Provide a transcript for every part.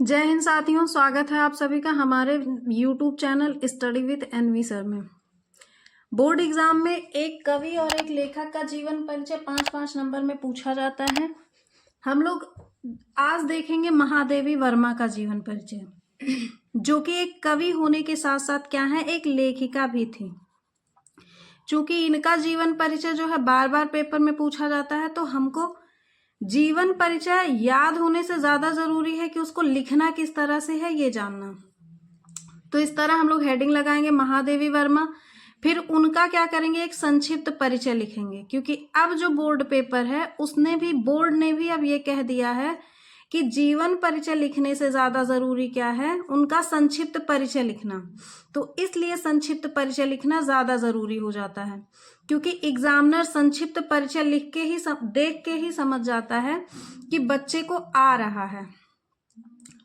जय हिंद साथियों, स्वागत है आप सभी का हमारे YouTube channel study with NV sir में। बोर्ड एग्जाम में एक कवि और एक लेखक का जीवन परिचय 5-5 नंबर में पूछा जाता है। हम लोग आज देखेंगे महादेवी वर्मा का जीवन परिचय, जो कि एक कवि होने के साथ साथ क्या है, एक लेखिका भी थी। चूंकि इनका जीवन परिचय जो है बार बार पेपर में पूछा जाता है, तो हमको जीवन परिचय याद होने से ज्यादा जरूरी है कि उसको लिखना किस तरह से है ये जानना। तो इस तरह हम लोग हेडिंग लगाएंगे महादेवी वर्मा, फिर उनका क्या करेंगे, एक संक्षिप्त परिचय लिखेंगे। क्योंकि अब जो बोर्ड पेपर है बोर्ड ने भी अब ये कह दिया है कि जीवन परिचय लिखने से ज्यादा जरूरी क्या है, उनका संक्षिप्त परिचय लिखना। तो इसलिए संक्षिप्त परिचय लिखना ज्यादा जरूरी हो जाता है, क्योंकि एग्जामिनर संक्षिप्त परिचय लिख के ही देख के ही समझ जाता है कि बच्चे को आ रहा है।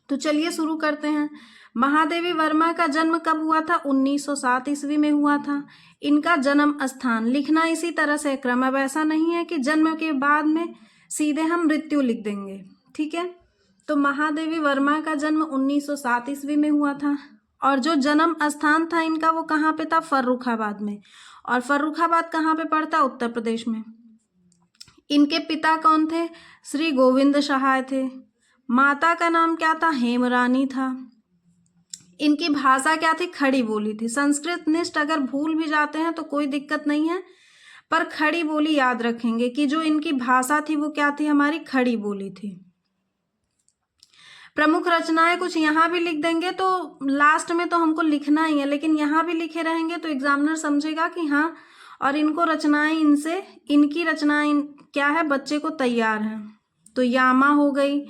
तो चलिए शुरू करते हैं। महादेवी वर्मा का जन्म कब हुआ था? 1907 ईस्वी में हुआ था। इनका जन्म स्थान लिखना इसी तरह से क्रम, अब ऐसा नहीं है कि जन्म के बाद में सीधे हम मृत्यु लिख देंगे, ठीक है। तो महादेवी वर्मा का जन्म 1907 ईस्वी में हुआ था, और जो जन्म स्थान था इनका वो कहाँ पे था? फर्रुखाबाद में। और फर्रुखाबाद कहाँ पे पड़ता? उत्तर प्रदेश में। इनके पिता कौन थे? श्री गोविंद सहाय थे। माता का नाम क्या था? हेमरानी था। इनकी भाषा क्या थी? खड़ी बोली थी। संस्कृत निष्ठ अगर भूल भी जाते हैं तो कोई दिक्कत नहीं है, पर खड़ी बोली याद रखेंगे कि जो इनकी भाषा थी वो क्या थी? हमारी खड़ी बोली थी। प्रमुख रचनाएं कुछ यहाँ भी लिख देंगे, तो लास्ट में तो हमको लिखना ही है, लेकिन यहाँ भी लिखे रहेंगे तो एग्जामिनर समझेगा कि हाँ, और इनको रचनाएं इनकी रचनाएं क्या है, बच्चे को तैयार है। तो यामा हो गई,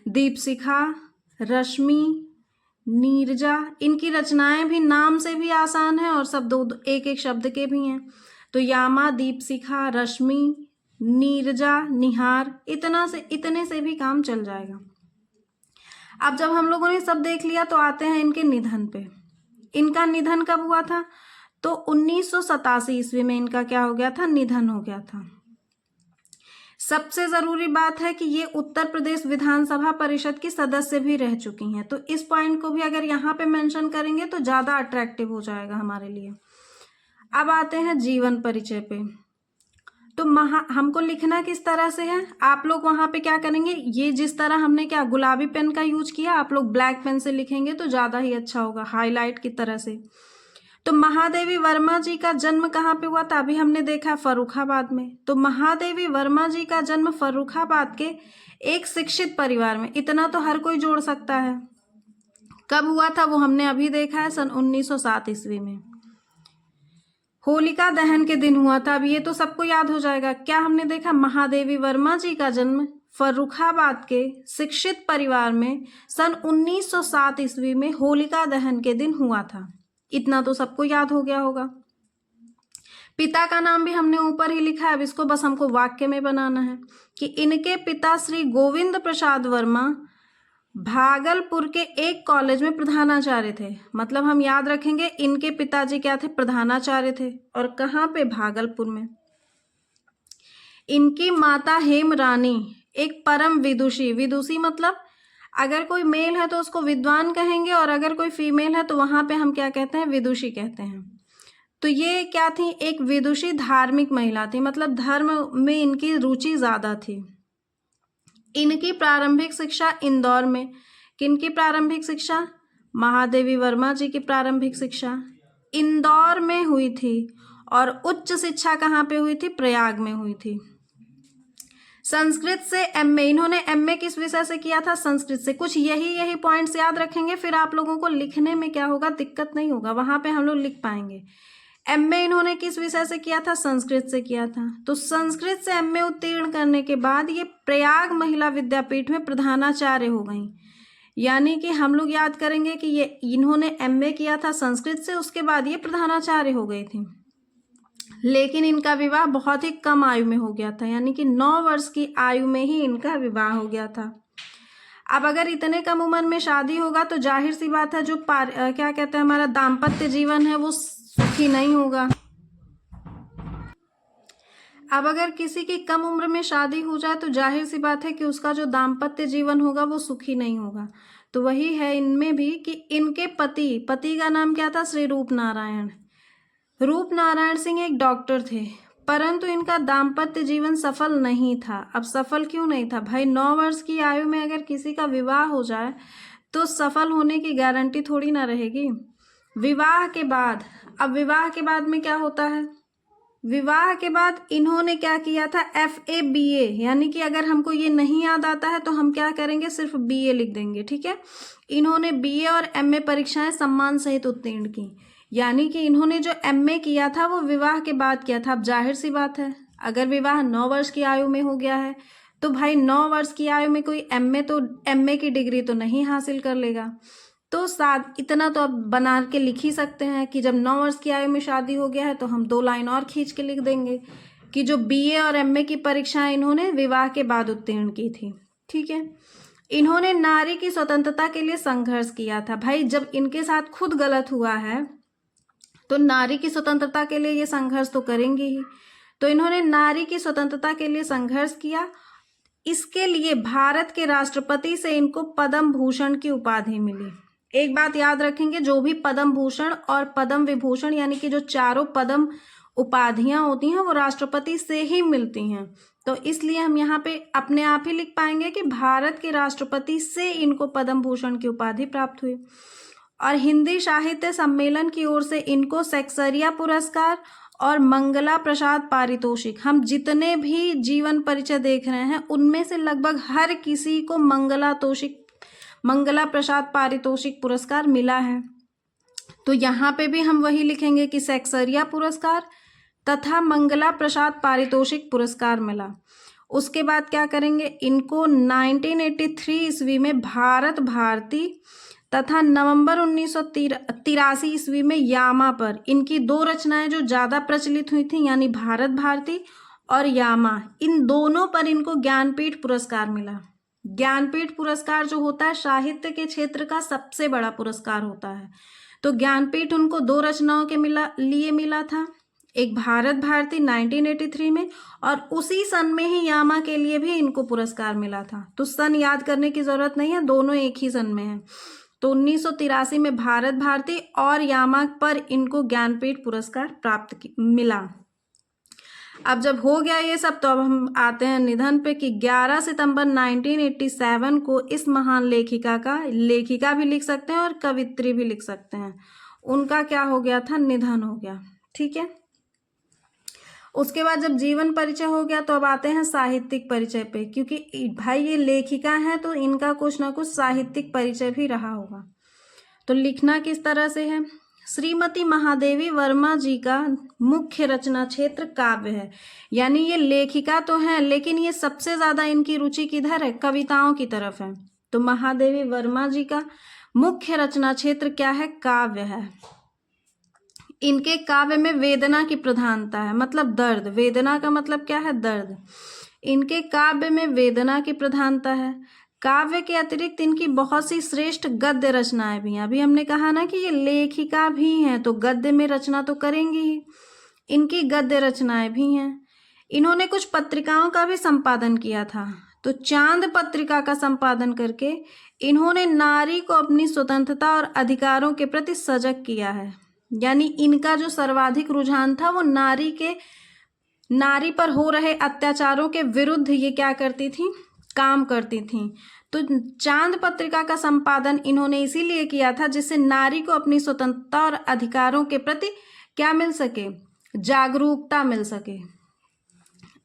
दीपशिखा, रश्मि, नीरजा, इनकी रचनाएं भी नाम से भी आसान है और सब एक एक शब्द के भी हैं। तो यामा, दीपशिखा, रश्मि, नीरजा, निहार, इतने से भी काम चल जाएगा। अब जब हम लोगों ने सब देख लिया तो आते हैं इनके निधन पे। इनका निधन कब हुआ था? तो 1987 ईस्वी में इनका क्या हो गया था? निधन हो गया था। सबसे जरूरी बात है कि ये उत्तर प्रदेश विधानसभा परिषद की सदस्य भी रह चुकी हैं, तो इस पॉइंट को भी अगर यहाँ पे मेंशन करेंगे तो ज्यादा अट्रैक्टिव हो जाएगा हमारे लिए। अब आते हैं जीवन परिचय पे। तो हमको लिखना किस तरह से है, आप लोग वहां पे क्या करेंगे, ये जिस तरह हमने क्या गुलाबी पेन का यूज किया, आप लोग ब्लैक पेन से लिखेंगे तो ज्यादा ही अच्छा होगा, हाईलाइट की तरह से। तो महादेवी वर्मा जी का जन्म कहाँ पे हुआ था? अभी हमने देखा फर्रुखाबाद में। तो महादेवी वर्मा जी का जन्म फर्रुखाबाद के एक शिक्षित परिवार में, इतना तो हर कोई जोड़ सकता है। कब हुआ था वो हमने अभी देखा है, सन 1907 ईस्वी में। होलिका दहन के दिन हुआ था। अब ये तो सबको याद हो जाएगा। क्या हमने देखा? महादेवी वर्मा जी का जन्म फर्रुखाबाद के शिक्षित परिवार में सन 1907 ईस्वी में होलिका दहन के दिन हुआ था। इतना तो सबको याद हो गया होगा। पिता का नाम भी हमने ऊपर ही लिखा है, अब इसको बस हमको वाक्य में बनाना है कि इनके पिता श्री गोविंद प्रसाद वर्मा भागलपुर के एक कॉलेज में प्रधानाचार्य थे। मतलब हम याद रखेंगे इनके पिताजी क्या थे? प्रधानाचार्य थे। और कहाँ पे? भागलपुर में। इनकी माता हेमरानी एक परम विदुषी, विदुषी मतलब अगर कोई मेल है तो उसको विद्वान कहेंगे, और अगर कोई फीमेल है तो वहां पे हम क्या कहते हैं? विदुषी कहते हैं। तो ये क्या थी? एक विदुषी धार्मिक महिला थी, मतलब धर्म में इनकी रुचि ज्यादा थी। इनकी प्रारंभिक शिक्षा इंदौर में। किनकी प्रारंभिक शिक्षा? महादेवी वर्मा जी की प्रारंभिक शिक्षा इंदौर में हुई थी, और उच्च शिक्षा कहाँ पे हुई थी? प्रयाग में हुई थी। संस्कृत से एमए, इन्होंने एमए किस विषय से किया था? संस्कृत से। कुछ यही पॉइंट्स याद रखेंगे, फिर आप लोगों को लिखने में क्या होगा? दिक्कत नहीं होगा, वहां पे हम लोग लिख पाएंगे। एमए इन्होंने किस विषय से किया था? संस्कृत से किया था। तो संस्कृत से एमए उत्तीर्ण करने के बाद ये प्रयाग महिला विद्यापीठ में प्रधानाचार्य हो गई। यानी कि हम लोग याद करेंगे कि ये इन्होंने एमए किया था संस्कृत से, उसके बाद ये प्रधानाचार्य हो गई थी। लेकिन इनका विवाह बहुत ही कम आयु में हो गया था, यानी कि 9 वर्ष की आयु में ही इनका विवाह हो गया था। अब अगर इतने कम उम्र में शादी होगा तो जाहिर सी बात है जो क्या कहते हैं, हमारा दाम्पत्य जीवन है वो सुखी नहीं होगा। अब अगर किसी की कम उम्र में शादी हो जाए तो जाहिर सी बात है कि उसका जो दाम्पत्य जीवन होगा वो सुखी नहीं होगा। तो वही है इनमें भी कि इनके पति का नाम क्या था? श्री रूप नारायण। रूप नारायण सिंह एक डॉक्टर थे, परंतु इनका दाम्पत्य जीवन सफल नहीं था। अब सफल क्यों नहीं था भाई? 9 वर्ष की आयु में अगर किसी का विवाह हो जाए तो सफल होने की गारंटी थोड़ी ना रहेगी। विवाह के बाद, अब विवाह के बाद में क्या होता है? विवाह के बाद इन्होंने क्या किया था? FA BA, यानी कि अगर हमको ये नहीं याद आता है तो हम क्या करेंगे? सिर्फ BA लिख देंगे, ठीक है। इन्होंने BA और MA परीक्षाएं सम्मान सहित उत्तीर्ण की, यानी कि इन्होंने जो MA किया था वो विवाह के बाद किया था। अब जाहिर सी बात है, अगर विवाह 9 वर्ष की आयु में हो गया है तो भाई 9 वर्ष की आयु में कोई MA की डिग्री तो नहीं हासिल कर लेगा। तो इतना तो अब बना के लिख ही सकते हैं कि जब 9 वर्ष की आयु में शादी हो गया है तो हम 2 लाइन और खींच के लिख देंगे कि जो BA और MA की परीक्षाएं इन्होंने विवाह के बाद उत्तीर्ण की थी, ठीक है। इन्होंने नारी की स्वतंत्रता के लिए संघर्ष किया था। भाई जब इनके साथ खुद गलत हुआ है तो नारी की स्वतंत्रता के लिए ये संघर्ष तो करेंगे ही। तो इन्होंने नारी की स्वतंत्रता के लिए संघर्ष किया। इसके लिए भारत के राष्ट्रपति से इनको पद्म भूषण की उपाधि मिली। एक बात याद रखेंगे, जो भी पद्म भूषण और पद्म विभूषण यानी कि जो चारों पद्म उपाधियां होती हैं वो राष्ट्रपति से ही मिलती हैं। तो इसलिए हम यहाँ पे अपने आप ही लिख पाएंगे कि भारत के राष्ट्रपति से इनको पद्म भूषण की उपाधि प्राप्त हुई। और हिंदी साहित्य सम्मेलन की ओर से इनको सेक्सरिया पुरस्कार और मंगला प्रसाद पारितोषिक, हम जितने भी जीवन परिचय देख रहे हैं उनमें से लगभग हर किसी को मंगला प्रसाद पारितोषिक पुरस्कार मिला है। तो यहाँ पे भी हम वही लिखेंगे कि सेक्सरिया पुरस्कार तथा मंगला प्रसाद पारितोषिक पुरस्कार मिला। उसके बाद क्या करेंगे? इनको 1983 ईस्वी में भारत भारती तथा नवंबर 1983 ईस्वी में यामा पर इनकी 2 रचनाएं जो ज़्यादा प्रचलित हुई थी, यानी भारत भारती और यामा, इन दोनों पर इनको ज्ञानपीठ पुरस्कार मिला। ज्ञानपीठ पुरस्कार जो होता है साहित्य के क्षेत्र का सबसे बड़ा पुरस्कार होता है। तो ज्ञानपीठ उनको 2 रचनाओं के लिए मिला था, एक भारत भारती 1983 में और उसी सन में ही यामा के लिए भी इनको पुरस्कार मिला था। तो सन याद करने की जरूरत नहीं है, दोनों एक ही सन में है। तो 1983 में भारत भारती और यामा पर इनको ज्ञानपीठ पुरस्कार मिला। अब जब हो गया ये सब तो अब हम आते हैं निधन पे कि 11 सितंबर 1987 को इस महान लेखिका भी लिख सकते हैं और कवित्री भी लिख सकते हैं, उनका क्या हो गया था? निधन हो गया, ठीक है। उसके बाद जब जीवन परिचय हो गया तो अब आते हैं साहित्यिक परिचय पे, क्योंकि भाई ये लेखिका हैं तो इनका कुछ ना कुछ साहित्यिक परिचय भी रहा होगा। तो लिखना किस तरह से है? श्रीमती महादेवी वर्मा जी का मुख्य रचना क्षेत्र काव्य है, यानी ये लेखिका तो हैं लेकिन ये सबसे ज्यादा इनकी रुचि किधर है? कविताओं की तरफ है। तो महादेवी वर्मा जी का मुख्य रचना क्षेत्र क्या है? काव्य है। इनके काव्य में वेदना की प्रधानता है, मतलब दर्द। वेदना का मतलब क्या है? दर्द। इनके काव्य में वेदना की प्रधानता है। काव्य के अतिरिक्त इनकी बहुत सी श्रेष्ठ गद्य रचनाएं भी हैं। अभी हमने कहा ना कि ये लेखिका भी हैं तो गद्य में रचना तो करेंगी ही, इनकी गद्य रचनाएं भी हैं। इन्होंने कुछ पत्रिकाओं का भी संपादन किया था। तो चांद पत्रिका का संपादन करके इन्होंने नारी को अपनी स्वतंत्रता और अधिकारों के प्रति सजग किया है, यानी इनका जो सर्वाधिक रुझान था वो नारी पर हो रहे अत्याचारों के विरुद्ध ये क्या करती थी? काम करती थी। तो चांद पत्रिका का संपादन इन्होंने इसीलिए किया था जिससे नारी को अपनी स्वतंत्रता और अधिकारों के प्रति क्या मिल सके? जागरूकता मिल सके।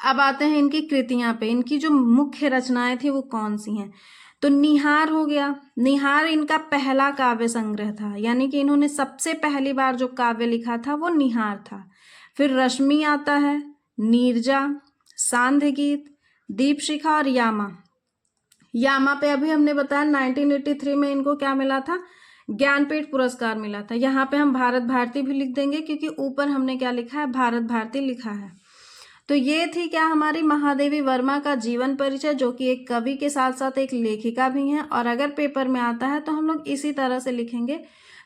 अब आते हैं इनकी कृतियां पे। इनकी जो मुख्य रचनाएं थी वो कौन सी हैं? तो निहार हो गया। निहार इनका पहला काव्य संग्रह था, यानी कि इन्होंने सबसे पहली बार जो काव्य लिखा था वो निहार था। फिर रश्मि आता है, नीरजा, सांध्य गीत, दीपशिखा और यामा पे अभी हमने बताया 1983 में इनको क्या मिला था? ज्ञानपीठ पुरस्कार मिला था। यहाँ पे हम भारत भारती भी लिख देंगे क्योंकि ऊपर हमने क्या लिखा है? भारत भारती लिखा है। तो ये थी क्या हमारी महादेवी वर्मा का जीवन परिचय, जो कि एक कवि के साथ साथ एक लेखिका भी हैं। और अगर पेपर में आता है तो हम लोग इसी तरह से लिखेंगे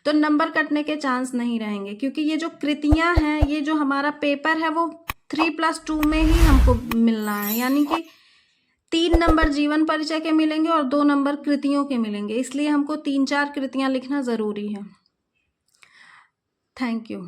तो नंबर कटने के चांस नहीं रहेंगे, क्योंकि ये जो कृतियां हैं, ये जो हमारा पेपर है वो 3+2 में ही हमको मिलना है, यानी कि 3 नंबर जीवन परिचय के मिलेंगे और 2 नंबर कृतियों के मिलेंगे, इसलिए हमको 3-4 कृतियां लिखना ज़रूरी है। Thank you.